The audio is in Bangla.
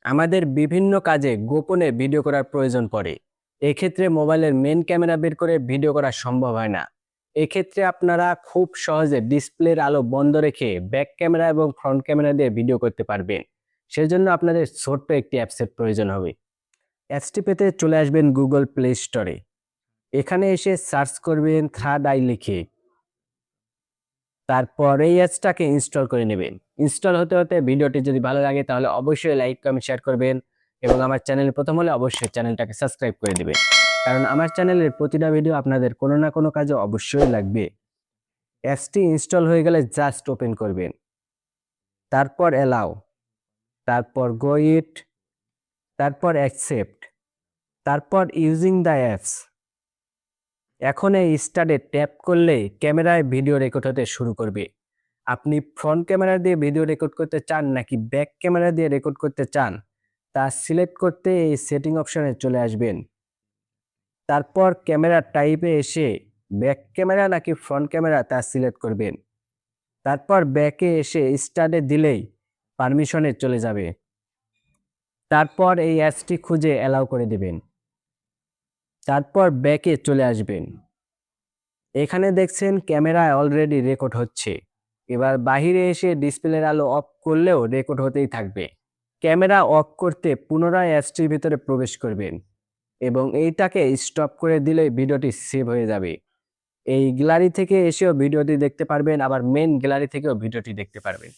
আমাদের বিভিন্ন কাজে গোপনে ভিডিও করার প্রয়োজন পড়ে। এক্ষেত্রে মোবাইলের মেইন ক্যামেরা বের করে ভিডিও করা সম্ভব হয় না। এক্ষেত্রে আপনারা খুব সহজে ডিসপ্লের আলো বন্ধ রেখে ব্যাক ক্যামেরা এবং ফ্রন্ট ক্যামেরা দিয়ে ভিডিও করতে পারবেন। সেজন্য আপনাদের ছোট্ট একটি অ্যাপসের প্রয়োজন হবে। অ্যাপসটি পেতে চলে আসবেন গুগল প্লে স্টোরে। এখানে এসে সার্চ করবেন থার্ড আই লিখে। তারপর এই অ্যাপসটাকে ইনস্টল করে নেবেন। ইনস্টল হতে হতে ভিডিওটি যদি ভালো লাগে তাহলে অবশ্যই লাইক, কমেন্ট, শেয়ার করবেন এবং আমার চ্যানেলে প্রথম হলে অবশ্যই চ্যানেলটাকে সাবস্ক্রাইব করে দিবেন। কারণ আমার চ্যানেলের প্রতিটা ভিডিও আপনাদের কোনো না কোনো কাজে অবশ্যই লাগবে। অ্যাপসটি ইনস্টল হয়ে গেলে জাস্ট ওপেন করবেন। তারপর অ্যালাউ, তারপর গো ইট, তারপর অ্যাকসেপ্ট, তারপর ইউজিং দ্য অ্যাপস। এখন এই স্টার্টে ট্যাপ করলেই ক্যামেরায় ভিডিও রেকর্ড হতে শুরু করবে। আপনি ফ্রন্ট ক্যামেরা দিয়ে ভিডিও রেকর্ড করতে চান নাকি ব্যাক ক্যামেরা দিয়ে রেকর্ড করতে চান তা সিলেক্ট করতে এই সেটিং অপশনে চলে আসবেন। তারপর ক্যামেরা টাইপে এসে ব্যাক ক্যামেরা নাকি ফ্রন্ট ক্যামেরা তা সিলেক্ট করবেন। তারপর ব্যাকে এসে স্টার্টে দিলেই পারমিশনে চলে যাবে। তারপর এই অ্যাপসটি খুঁজে অ্যালাউ করে দিবেন। তারপর ব্যাকে চলে আসবেন। এখানে দেখছেন ক্যামেরায় অলরেডি রেকর্ড হচ্ছে। এবার বাহিরে এসে ডিসপ্লের আলো অফ করলেও রেকর্ড হতেই থাকবে। ক্যামেরা অফ করতে পুনরায় অ্যাপসটির ভিতরে প্রবেশ করবেন এবং এইটাকে স্টপ করে দিলেই ভিডিওটি সেভ হয়ে যাবে। এই গ্যালারি থেকে এসেও ভিডিওটি দেখতে পারবেন, আবার মেইন গ্যালারি থেকেও ভিডিওটি দেখতে পারবেন।